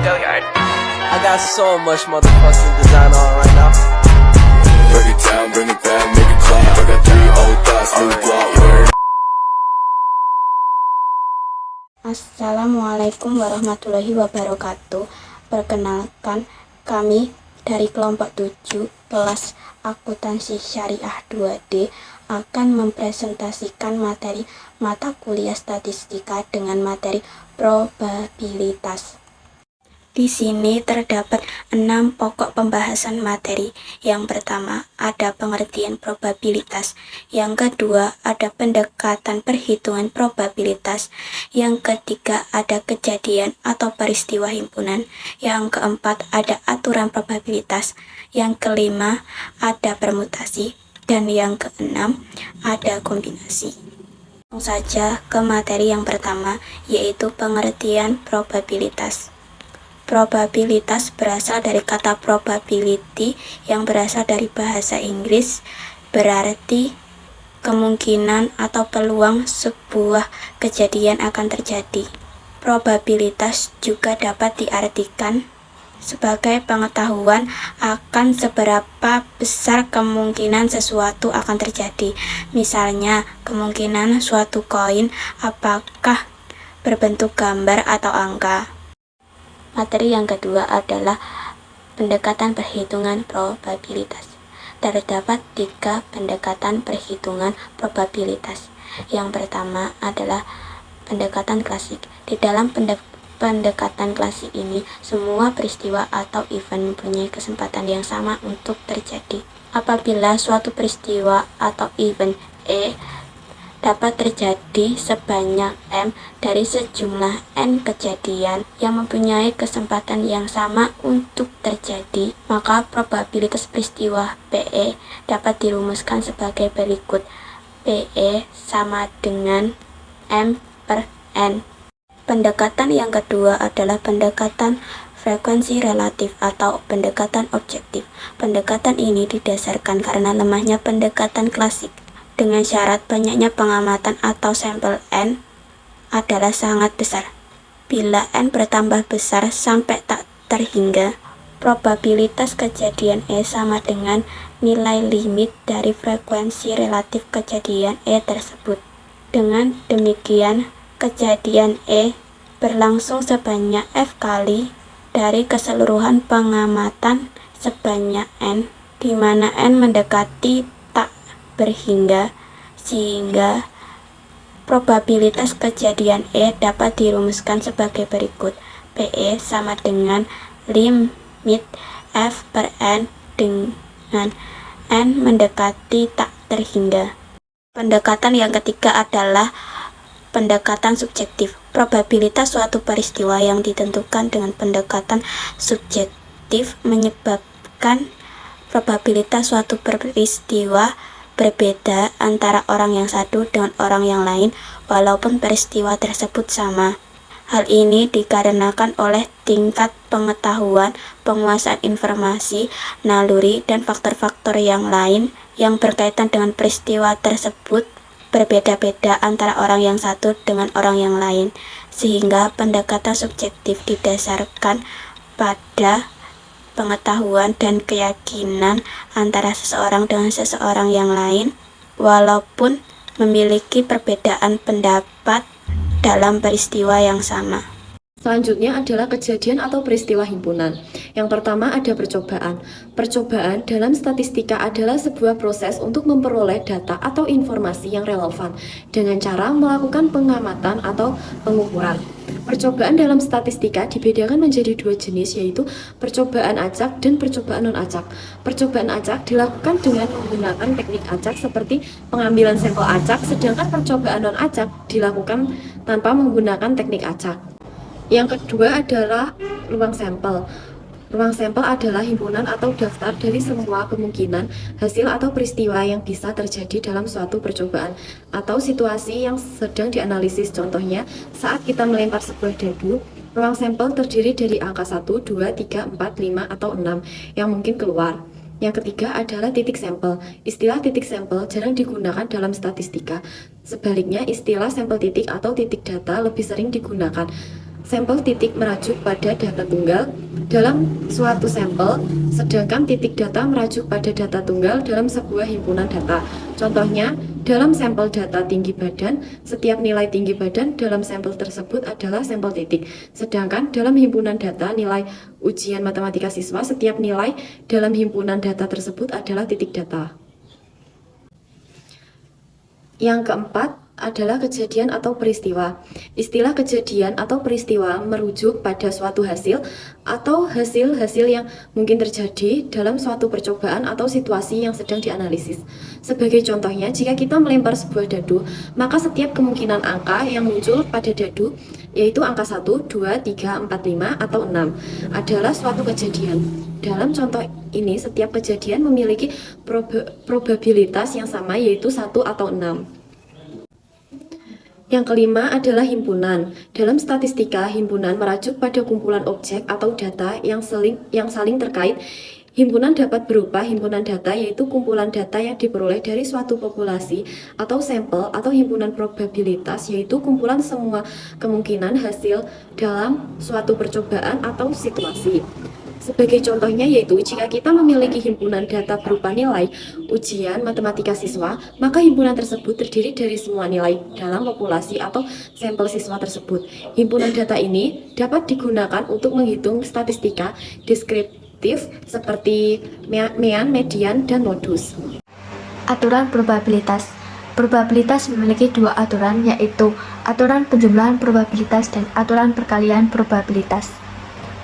I got so much motherfucking design on right now. Break it down, bring it back, make it clap. I got 3 old thoughts, new block, word. Assalamualaikum warahmatullahi wabarakatuh. Perkenalkan, kami dari kelompok 7 kelas akuntansi syariah 2D akan mempresentasikan materi mata kuliah statistika dengan materi probabilitas. Di sini terdapat 6 pokok pembahasan materi. Yang pertama, ada pengertian probabilitas. Yang kedua, ada pendekatan perhitungan probabilitas. Yang ketiga, ada kejadian atau peristiwa himpunan. Yang keempat, ada aturan probabilitas. Yang kelima, ada permutasi. Dan yang keenam, ada kombinasi. Langsung saja ke materi yang pertama, yaitu pengertian probabilitas. Probabilitas berasal dari kata probability yang berasal dari bahasa Inggris, berarti kemungkinan atau peluang sebuah kejadian akan terjadi. Probabilitas juga dapat diartikan sebagai pengetahuan akan seberapa besar kemungkinan sesuatu akan terjadi. Misalnya, kemungkinan suatu koin apakah berbentuk gambar atau angka. Materi yang kedua adalah pendekatan perhitungan probabilitas. Terdapat 3 pendekatan perhitungan probabilitas. Yang pertama adalah pendekatan klasik. Di dalam pendekatan klasik ini, semua peristiwa atau event mempunyai kesempatan yang sama untuk terjadi. Apabila suatu peristiwa atau event E dapat terjadi sebanyak M dari sejumlah N kejadian yang mempunyai kesempatan yang sama untuk terjadi, maka probabilitas peristiwa PE dapat dirumuskan sebagai berikut. PE sama dengan M per N. Pendekatan yang kedua adalah pendekatan frekuensi relatif atau pendekatan objektif. Pendekatan ini didasarkan karena lemahnya pendekatan klasik. Dengan syarat banyaknya pengamatan atau sampel N adalah sangat besar. Bila N bertambah besar sampai tak terhingga, probabilitas kejadian E sama dengan nilai limit dari frekuensi relatif kejadian E tersebut. Dengan demikian, kejadian E berlangsung sebanyak F kali dari keseluruhan pengamatan sebanyak N, di mana N mendekati berhingga, sehingga probabilitas kejadian E dapat dirumuskan sebagai berikut. PE sama dengan limit F per N dengan N mendekati tak terhingga. Pendekatan yang ketiga adalah pendekatan subjektif. Probabilitas suatu peristiwa yang ditentukan dengan pendekatan subjektif menyebabkan probabilitas suatu peristiwa berbeda antara orang yang satu dengan orang yang lain, walaupun peristiwa tersebut sama. Hal ini dikarenakan oleh tingkat pengetahuan, penguasaan informasi, naluri, dan faktor-faktor yang lain yang berkaitan dengan peristiwa tersebut berbeda-beda antara orang yang satu dengan orang yang lain, sehingga pendekatan subjektif didasarkan pada pengetahuan dan keyakinan antara seseorang dengan seseorang yang lain, walaupun memiliki perbedaan pendapat dalam peristiwa yang sama. Selanjutnya adalah kejadian atau peristiwa himpunan. Yang pertama ada percobaan. Percobaan dalam statistika adalah sebuah proses untuk memperoleh data atau informasi yang relevan dengan cara melakukan pengamatan atau pengukuran. Percobaan dalam statistika dibedakan menjadi 2 jenis, yaitu percobaan acak dan percobaan non-acak. Percobaan acak dilakukan dengan menggunakan teknik acak seperti pengambilan sampel acak, sedangkan percobaan non-acak dilakukan tanpa menggunakan teknik acak. Yang kedua adalah ruang sampel. Ruang sampel adalah himpunan atau daftar dari semua kemungkinan, hasil atau peristiwa yang bisa terjadi dalam suatu percobaan atau situasi yang sedang dianalisis. Contohnya, saat kita melempar sebuah dadu, ruang sampel terdiri dari angka 1, 2, 3, 4, 5, atau 6 yang mungkin keluar. Yang ketiga adalah titik sampel. Istilah titik sampel jarang digunakan dalam statistika. Sebaliknya, istilah sampel titik atau titik data lebih sering digunakan. sampel titik merujuk pada data tunggal dalam suatu sampel, sedangkan titik data merujuk pada data tunggal dalam sebuah himpunan data. Contohnya, dalam sampel data tinggi badan, setiap nilai tinggi badan dalam sampel tersebut adalah sampel titik. Sedangkan dalam himpunan data nilai ujian matematika siswa, setiap nilai dalam himpunan data tersebut adalah titik data. Yang keempat adalah kejadian atau peristiwa. Istilah kejadian atau peristiwa merujuk pada suatu hasil atau hasil-hasil yang mungkin terjadi dalam suatu percobaan atau situasi yang sedang dianalisis. Sebagai contohnya, jika kita melempar sebuah dadu, maka setiap kemungkinan angka yang muncul pada dadu, yaitu angka 1, 2, 3, 4, 5, atau 6, adalah suatu kejadian. Dalam contoh ini, setiap kejadian memiliki probabilitas yang sama, yaitu 1 atau 6. Yang kelima adalah himpunan. Dalam statistika, himpunan merujuk pada kumpulan objek atau data yang saling terkait. Himpunan dapat berupa himpunan data, yaitu kumpulan data yang diperoleh dari suatu populasi atau sampel, atau himpunan probabilitas, yaitu kumpulan semua kemungkinan hasil dalam suatu percobaan atau situasi. Sebagai contohnya yaitu jika kita memiliki himpunan data berupa nilai ujian matematika siswa, maka himpunan tersebut terdiri dari semua nilai dalam populasi atau sampel siswa tersebut. Himpunan data ini dapat digunakan untuk menghitung statistika deskriptif seperti mean, median, dan modus. Aturan probabilitas. Probabilitas memiliki dua aturan, yaitu aturan penjumlahan probabilitas dan aturan perkalian probabilitas.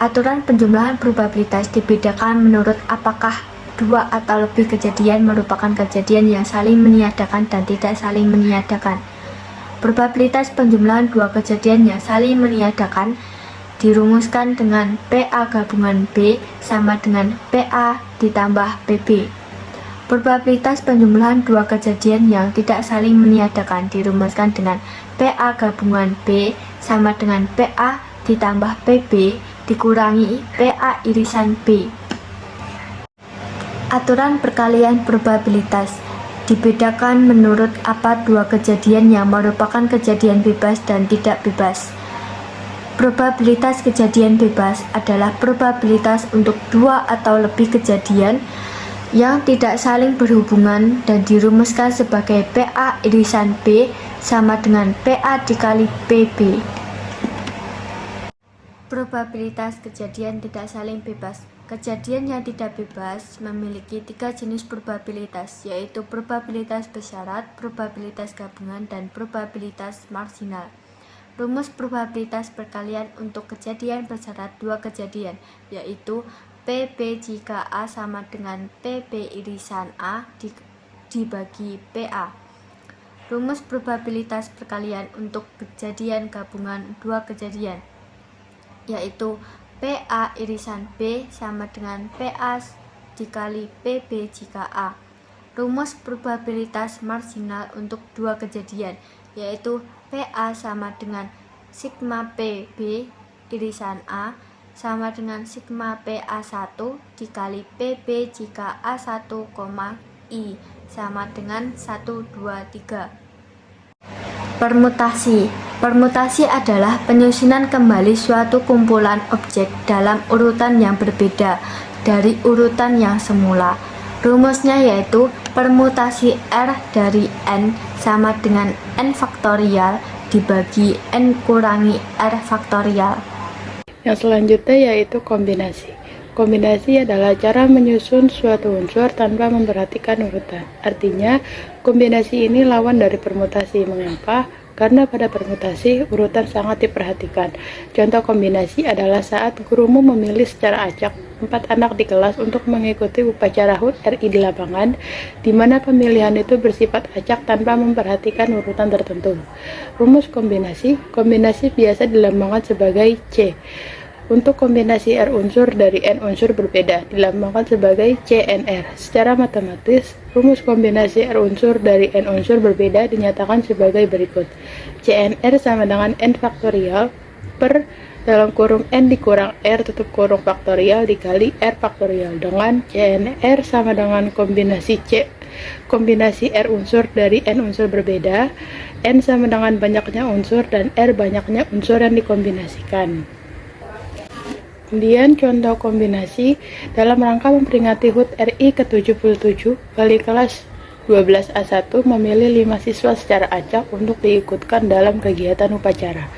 Aturan penjumlahan probabilitas dibedakan menurut apakah dua atau lebih kejadian merupakan kejadian yang saling meniadakan dan tidak saling meniadakan. Probabilitas penjumlahan dua kejadian yang saling meniadakan dirumuskan dengan PA gabungan B sama dengan PA ditambah PB. Probabilitas penjumlahan dua kejadian yang tidak saling meniadakan dirumuskan dengan PA gabungan B sama dengan PA ditambah PB dikurangi PA irisan B. Aturan perkalian probabilitas dibedakan menurut apa dua kejadian yang merupakan kejadian bebas dan tidak bebas. Probabilitas kejadian bebas adalah probabilitas untuk dua atau lebih kejadian yang tidak saling berhubungan dan dirumuskan sebagai PA irisan B sama dengan PA dikali PB. Probabilitas kejadian tidak saling bebas. Kejadian yang tidak bebas memiliki tiga jenis probabilitas, yaitu probabilitas bersyarat, probabilitas gabungan, dan probabilitas marginal. Rumus probabilitas perkalian untuk kejadian bersyarat dua kejadian, yaitu PB jika A sama dengan PB irisan A dibagi PA. Rumus probabilitas perkalian untuk kejadian gabungan dua kejadian, yaitu PA irisan B sama dengan PA dikali PB jika A. Rumus probabilitas marginal untuk dua kejadian, yaitu PA sama dengan sigma PB irisan A sama dengan sigma PA1 dikali PB jika A1, I sama dengan 1, 2, 3. Permutasi. Permutasi adalah penyusunan kembali suatu kumpulan objek dalam urutan yang berbeda dari urutan yang semula. Rumusnya yaitu permutasi R dari N sama dengan N faktorial dibagi N kurangi R faktorial. Yang selanjutnya yaitu kombinasi. Kombinasi adalah cara menyusun suatu unsur tanpa memperhatikan urutan. Artinya, kombinasi ini lawan dari permutasi. Mengapa? Karena pada permutasi, urutan sangat diperhatikan. Contoh kombinasi adalah saat gurumu memilih secara acak 4 anak di kelas untuk mengikuti upacara HUT RI di lapangan, di mana pemilihan itu bersifat acak tanpa memperhatikan urutan tertentu. Rumus kombinasi. Kombinasi biasa dilambangkan sebagai C. Untuk kombinasi R unsur dari N unsur berbeda dilambangkan sebagai CNR. Secara matematis, rumus kombinasi R unsur dari N unsur berbeda dinyatakan sebagai berikut. CNR sama dengan N faktorial per dalam kurung N dikurang R tutup kurung faktorial dikali R faktorial, dengan CNR sama dengan kombinasi C. Kombinasi R unsur dari N unsur berbeda N sama dengan banyaknya unsur dan R banyaknya unsur yang dikombinasikan. Kemudian contoh kombinasi dalam rangka memperingati HUT RI ke-77, wali kelas 12A1 memilih 5 siswa secara acak untuk diikutkan dalam kegiatan upacara.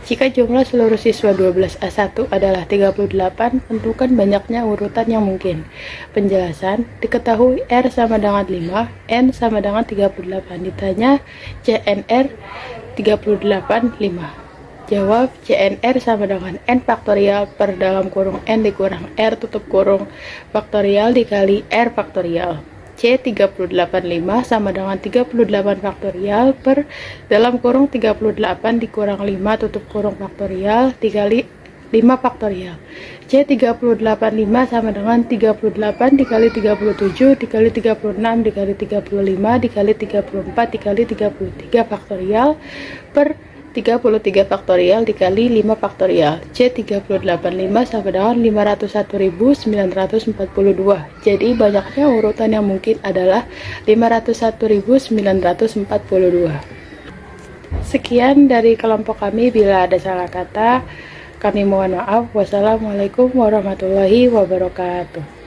Jika jumlah seluruh siswa 12A1 adalah 38, tentukan banyaknya urutan yang mungkin. Penjelasan, diketahui R sama dengan 5, N sama dengan 38. Ditanya CNR 38, 5. Jawab, CNR sama dengan N faktorial per dalam kurung N dikurang R tutup kurung faktorial dikali R faktorial. C 385 sama dengan 38 faktorial per dalam kurung 38 dikurang 5 tutup kurung faktorial dikali 5 faktorial. C 385 sama dengan 38 dikali 37 dikali 36 dikali 35 dikali 34 dikali 33 faktorial per 33 faktorial dikali 5 faktorial. C 385 sama dengan 501.942. Jadi banyaknya urutan yang mungkin adalah 501.942. Sekian dari kelompok kami, bila ada salah kata kami mohon maaf. Wassalamualaikum warahmatullahi wabarakatuh.